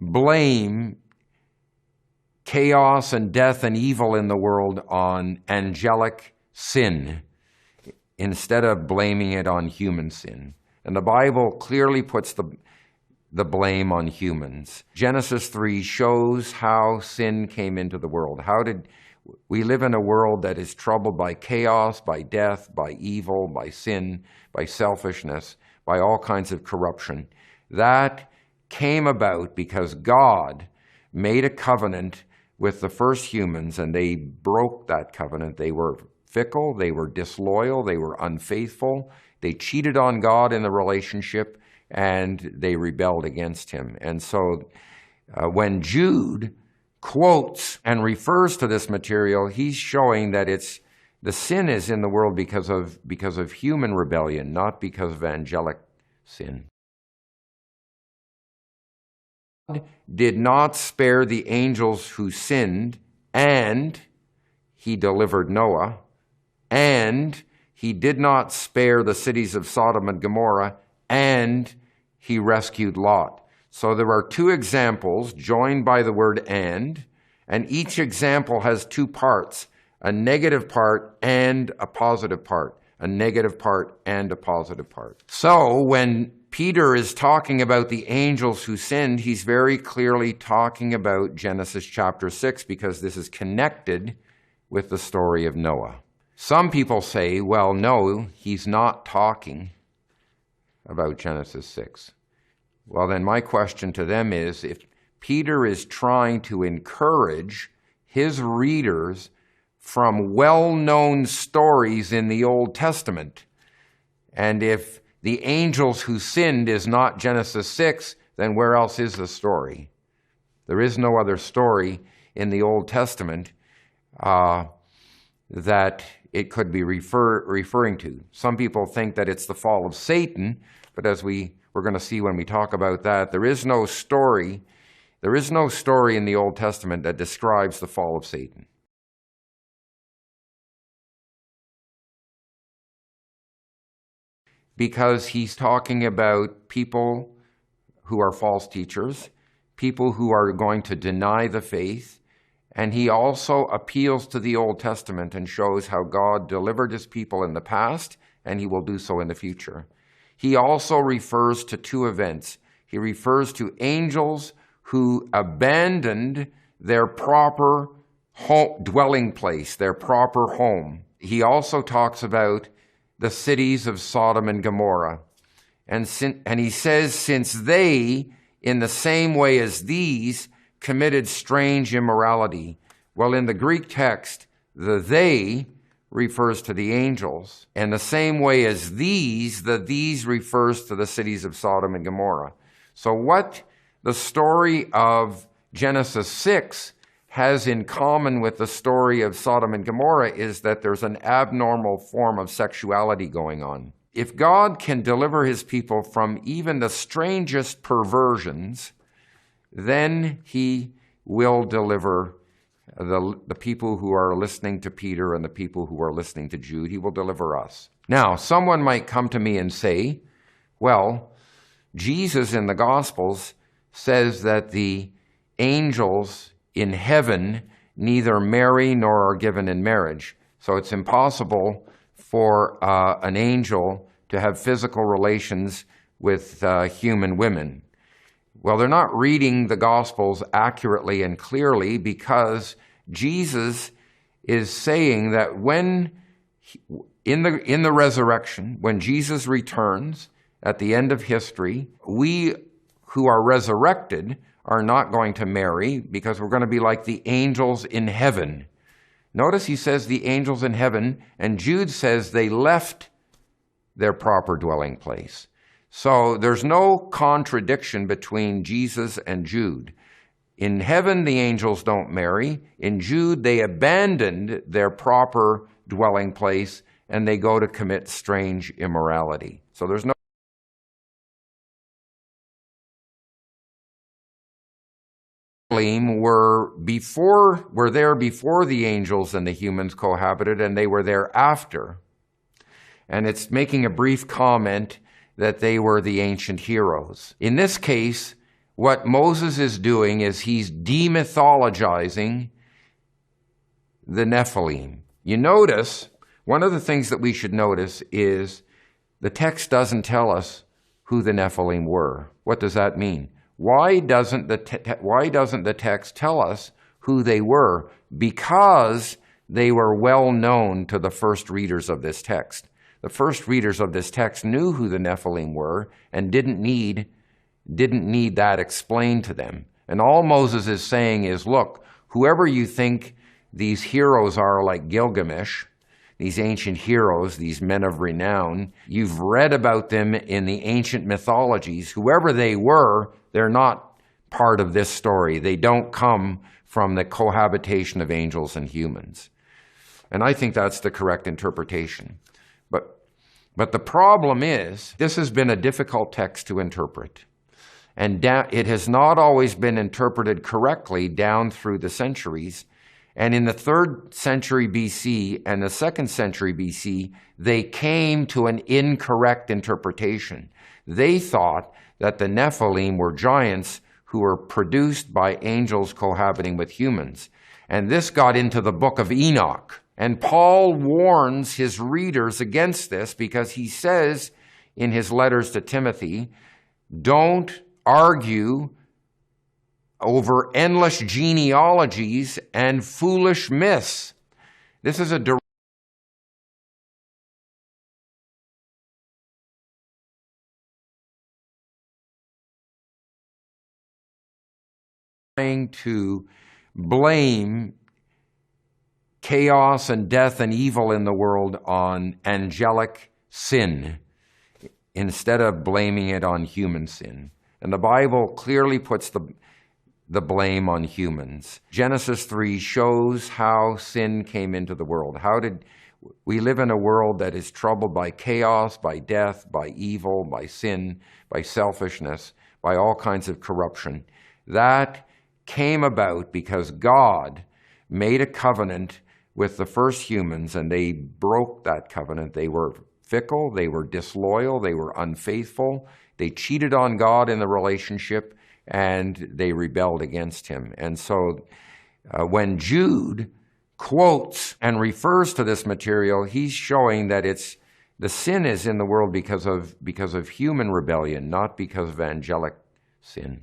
blame chaos and death and evil in the world on angelic sin instead of blaming it on human sin. And the Bible clearly puts the blame on humans. Genesis 3 shows how sin came into the world. We live in a world that is troubled by chaos, by death, by evil, by sin, by selfishness, by all kinds of corruption. That came about because God made a covenant with the first humans, and they broke that covenant. They were fickle, they were disloyal, they were unfaithful, they cheated on God in the relationship, and they rebelled against him. And so when Jude quotes and refers to this material, he's showing that the sin is in the world because of human rebellion, not because of angelic sin. God did not spare the angels who sinned, and he delivered Noah, and he did not spare the cities of Sodom and Gomorrah, and he rescued Lot. So there are two examples joined by the word and each example has two parts, a negative part and a positive part, a negative part and a positive part. So when Peter is talking about the angels who sinned, he's very clearly talking about Genesis chapter 6 because this is connected with the story of Noah. Some people say, well, no, he's not talking about Genesis 6. Well, then my question to them is, if Peter is trying to encourage his readers from well-known stories in the Old Testament, and if the angels who sinned is not Genesis 6, then where else is the story? There is no other story in the Old Testament that it could be referring to. Some people think that it's the fall of Satan, but as we're going to see when we talk about that, there is no story in the Old Testament that describes the fall of Satan. Because he's talking about people who are false teachers, people who are going to deny the faith, and he also appeals to the Old Testament and shows how God delivered his people in the past, and he will do so in the future. He also refers to two events. He refers to angels who abandoned their proper dwelling place, their proper home. He also talks about the cities of Sodom and Gomorrah. And he says, since they, in the same way as these, committed strange immorality. Well, in the Greek text, the they refers to the angels. And the same way as these, the these refers to the cities of Sodom and Gomorrah. So what the story of Genesis 6 has in common with the story of Sodom and Gomorrah is that there's an abnormal form of sexuality going on. If God can deliver his people from even the strangest perversions, then he will deliver the people who are listening to Peter and the people who are listening to Jude. He will deliver us. Now, someone might come to me and say, well, Jesus in the Gospels says that the angels in heaven neither marry nor are given in marriage. So it's impossible for an angel to have physical relations with human women. Well, they're not reading the Gospels accurately and clearly, because Jesus is saying that when in the resurrection, when Jesus returns at the end of history, we who are resurrected are not going to marry, because we're going to be like the angels in heaven. Notice he says the angels in heaven, and Jude says they left their proper dwelling place. So there's no contradiction between Jesus and Jude. In heaven, the angels don't marry. In Jude, they abandoned their proper dwelling place and they go to commit strange immorality. So there's no Nephilim were there before the angels and the humans cohabited, and they were there after. And it's making a brief comment that they were the ancient heroes. In this case, what Moses is doing is he's demythologizing the Nephilim. You notice, one of the things that we should notice is the text doesn't tell us who the Nephilim were. What does that mean? Why doesn't the text tell us who they were? Because they were well known to the first readers of this text. The first readers of this text knew who the Nephilim were and didn't need that explained to them. And all Moses is saying is, look, whoever you think these heroes are, like Gilgamesh, these ancient heroes, these men of renown, you've read about them in the ancient mythologies. Whoever they were, they're not part of this story. They don't come from the cohabitation of angels and humans. And I think that's the correct interpretation. But the problem is, this has been a difficult text to interpret. And it has not always been interpreted correctly down through the centuries. And in the 3rd century BC and the 2nd century BC, they came to an incorrect interpretation. They thought that the Nephilim were giants who were produced by angels cohabiting with humans. And this got into the book of Enoch. And Paul warns his readers against this because he says in his letters to Timothy, don't argue over endless genealogies and foolish myths. This is a direct trying to blame chaos and death and evil in the world on angelic sin instead of blaming it on human sin. And the Bible clearly puts the blame on humans. Genesis 3 shows how sin came into the world. We live in a world that is troubled by chaos, by death, by evil, by sin, by selfishness, by all kinds of corruption. That came about because God made a covenant with the first humans, and they broke that covenant. They were fickle, they were disloyal, they were unfaithful, they cheated on God in the relationship, and they rebelled against him. And so when Jude quotes and refers to this material, he's showing that the sin is in the world because of human rebellion, not because of angelic sin.